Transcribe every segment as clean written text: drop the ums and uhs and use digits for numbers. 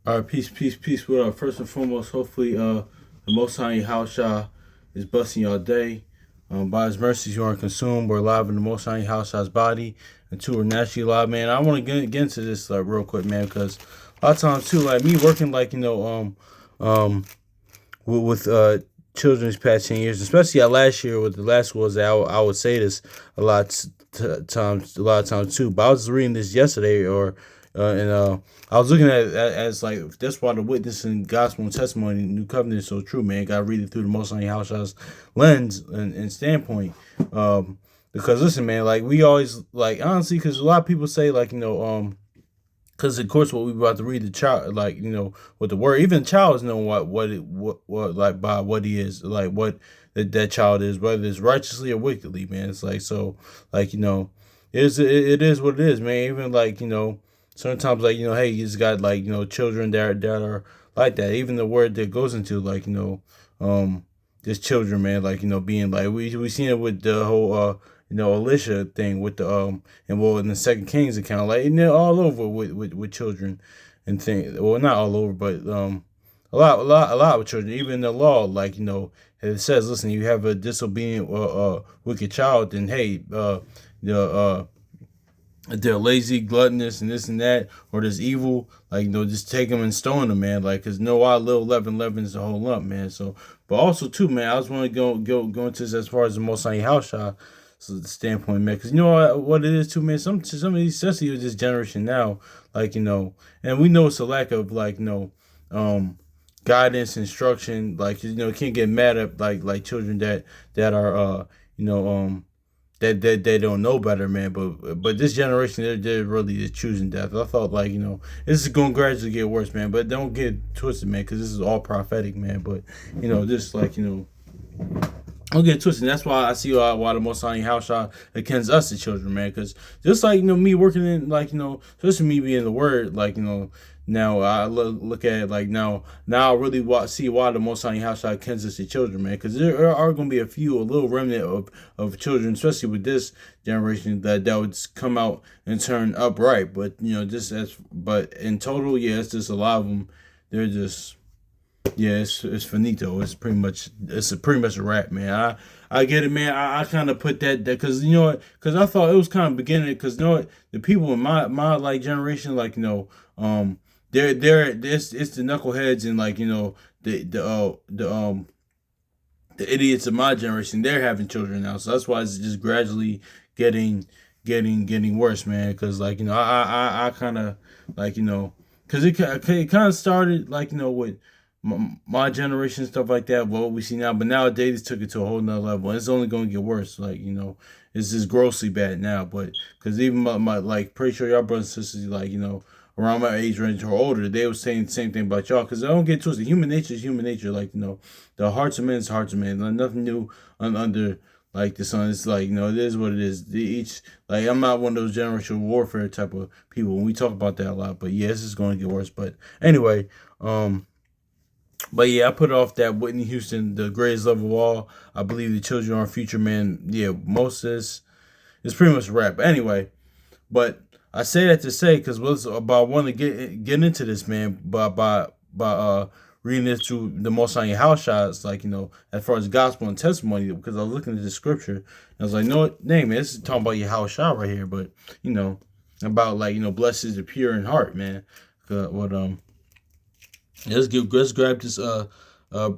All right, peace, peace, peace. What up? First and foremost, hopefully, the Most High Yahushua is blessing your day. By His mercies, you aren't consumed. We're alive in the Most High Yahushua's body, and two are naturally alive, man. I want to get into this real quick, man, because a lot of times too, like me working, with children's past 10 years, especially last year with the last was that I would say this a lot of times too. But I was reading this yesterday, and I was looking at it as like that's why the witness and gospel and testimony, new covenant is so true, man. Got to read it through the Most High Yahushua's lens and standpoint. Because listen, man, like we always like honestly, because a lot of people say like because of course what we about to read the child like with the word even childs know what like by what he is like what that child is, whether it's righteously or wickedly, man. It's like so like it is what it is, man. Even like sometimes like hey, you just got like children that are like that. Even the word that goes into like just children, man, like being like we seen it with the whole Elisha thing with the and well in the Second Kings account, like and they're all over with children and things. Well, not all over, but a lot with children. Even the law, like it says, listen, you have a disobedient wicked child, then hey, the they're lazy, gluttonous, and this and that, or there's evil, like just take them and stone them, man. Like, cause no, I little leaven is a whole lump, man. So, but also too, man, I just want to go into this as far as the Most High House shot, so the standpoint, man. Cause you know what it is too, man. Some of these, especially with this generation now, like and we know it's a lack of like guidance, instruction, like can't get mad at like children that are that they don't know better, man. But this generation, they're really just choosing death. I thought like this is going to gradually get worse, man. But don't get twisted, man, because this is all prophetic, man. But just like don't get twisted. That's why I see why the Most High House shot against us, the children, man. Because just like me working in like especially me being the word, like now I look at it like now I really see why the Most High House shot against us, the children, man. Because there are going to be a little remnant of children, especially with this generation, that would come out and turn upright. But but in total, yeah, it's just a lot of them. They're just. Yeah, it's finito. It's pretty much a wrap, man. I get it, man. I kind of put that because because I thought it was kind of beginning because the people in my like generation like it's the knuckleheads and like the idiots of my generation, they're having children now, so that's why it's just gradually getting worse, man. Because like I kind of like because it kind of started like with my generation and stuff like that, what we see now. But nowadays, took it to a whole nother level. And it's only going to get worse. Like, it's just grossly bad now. But, because even my, like, pretty sure y'all brothers and sisters, like, around my age range or older, they were saying the same thing about y'all. Because I don't get twisted. Human nature is human nature. Like, the hearts of men is hearts of men. Like, nothing new under, like, the sun. It's like, it is what it is. Each, like, I'm not one of those generational warfare type of people. We talk about that a lot. But, yeah, this is going to get worse. But, anyway, but yeah, I put off that Whitney Houston, the greatest love of all. I believe the children are future, man. Yeah, most of this is pretty much a wrap. But anyway, but I say that to say because what's about want to get into this, man. By reading this through the Most High House shots, like as far as gospel and testimony, because I was looking at the scripture and I was like, no, man, this is talking about your house shot right here, but about like blessed is the pure in heart, man. What let's grab this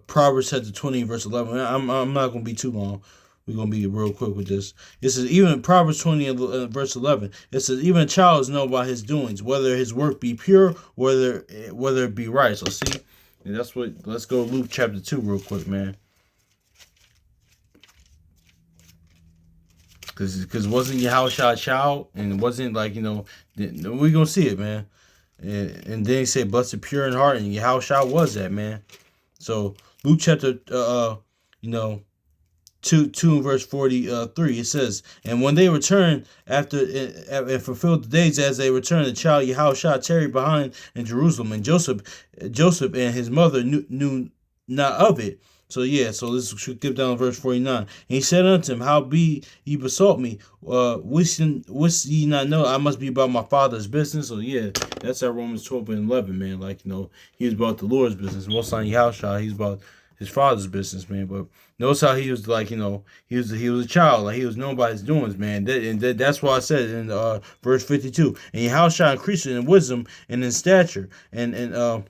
Proverbs chapter 20 verse 11. I'm not gonna be too long. We're gonna be real quick with this. It says even Proverbs 20 verse 11. It says even a child is known by his doings, whether his work be pure, whether it be right. So see, and that's what. Let's go Luke chapter 2 real quick, man. Because wasn't your house shot child, and it wasn't like we gonna see it, man. And then he said, blessed pure in heart, and how shall was that, man? So Luke chapter 2 verse 43, it says, and when they returned after and fulfilled the days as they returned, the child Yahushua tarried behind in Jerusalem, and Joseph and his mother knew not of it. So yeah, so let's skip down to verse 49. And he said unto him, how be ye besought me? Wish ye not know I must be about my father's business? So yeah, that's at Romans 12 and 11, man. Like, he was about the Lord's business. Most on Yahushua, he's about his father's business, man. But notice how he was like, he was a child, like he was known by his doings, man. That's why I said in verse 52, and Yahushua increased in wisdom and in stature and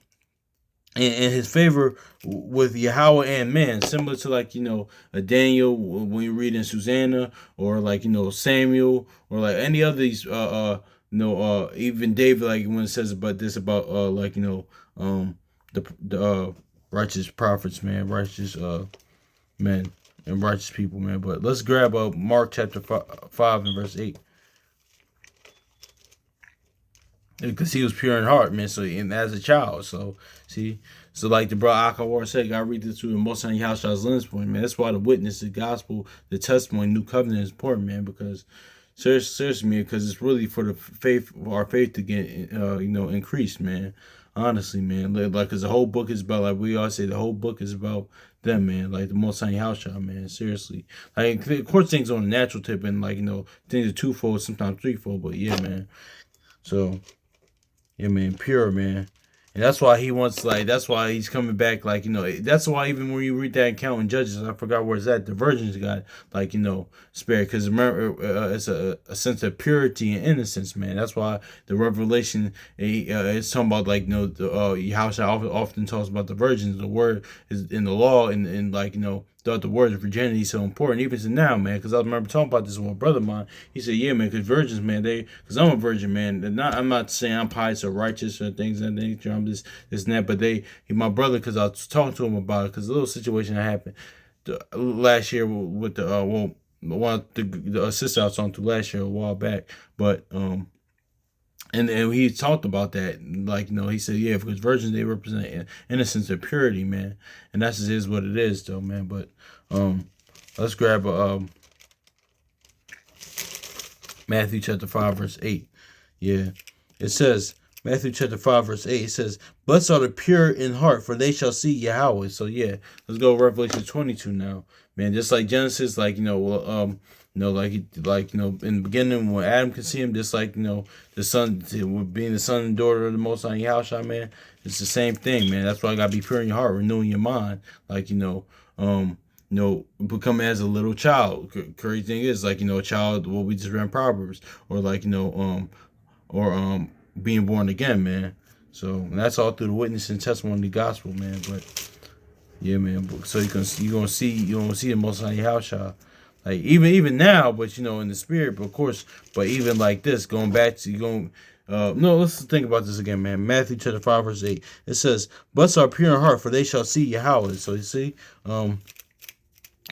his favor with Yahweh and man, similar to like a Daniel when you read in Susanna, or like Samuel, or like any other these even David, like when it says about this about the righteous prophets, man, righteous men and righteous people, man. But let's grab Mark chapter 5 and verse 8. Because he was pure in heart, man. So, and as a child, so see, so like the brother Akawar said, God read this through the Most High Yahshua's lens point, man. That's why the witness, the gospel, the testimony, new covenant is important, man. Because seriously, man, because it's really for the faith, our faith to get increased, man. Honestly, man, like, cause the whole book is about, like we all say, the whole book is about them, man. Like the Most High Yahshua, man. Seriously, like of course things on the natural tip, and like things are twofold, sometimes threefold, but yeah, man. So. Yeah, man, pure, man. And that's why he wants, like, that's why he's coming back, like, that's why even when you read that account in Judges, I forgot where it's at, the virgins got, like, spared. Because remember, it's a sense of purity and innocence, man. That's why the Revelation, it's talking about, like, Yahushua often talks about the virgins. The word is in the law, and like, thought the word of virginity is so important, even to now, man. Because I remember talking about this with a brother of mine. He said, "Yeah, man, because virgins, man, because I'm a virgin, man. I'm not saying I'm pious or righteous or things of that nature. I'm just this and that. But my brother, because I was talking to him about it, because a little situation that happened last year with the one the sister I was talking to last year a while back, but And he talked about that, like he said, yeah, because virgins, they represent innocence and purity, man, and that's just is what it is, though, man. But let's grab Matthew chapter 5 verse 8. Yeah, it says Matthew chapter 5 verse 8. It says, "Blessed are the pure in heart, for they shall see Yahweh." So yeah, let's go Revelation 22 now, man. Just like Genesis, like in the beginning when Adam could see him, just like the son, being the son and daughter of the Most High Yahushua, man, it's the same thing, man. That's why I gotta be pure in your heart, renewing your mind, like become as a little child. Crazy thing is, like a child, what we just read Proverbs, or like being born again, man. So that's all through the witness and testimony of the gospel, man. But yeah, man. So you're gonna see the Most High Yahushua. Like even now, but in the spirit, but of course, but even like this, going back to no, let's think about this again, man. Matthew chapter 5 verse 8. It says, "Blessed are pure in heart, for they shall see Yahweh." So you see,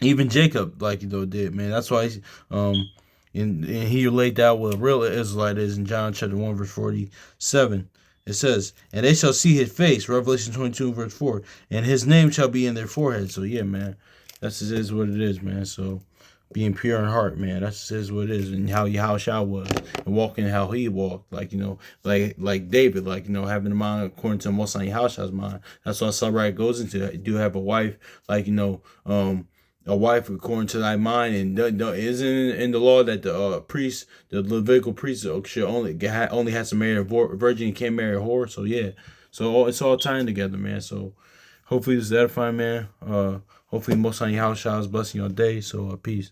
even Jacob, like did, man. That's why and he laid out what a real Israelite is in John chapter 1 verse 47. It says, "And they shall see his face," Revelation 22 verse 4, "and his name shall be in their forehead." So yeah, man, that's just is what it is, man. So being pure in heart, man, that's just what it is, and how Yahushua was, and walking how he walked, like like David, like having a mind according to Most High Yahushua's mind. That's why Sarai goes into. Do have a wife, like a wife according to thy mind, and isn't in the law that the priest, the Levitical priest, should only has to marry a virgin, and can't marry a whore. So yeah, so it's all tying together, man. So hopefully this is edifying, man. Hopefully Most High Yahushua is blessing your day. So peace.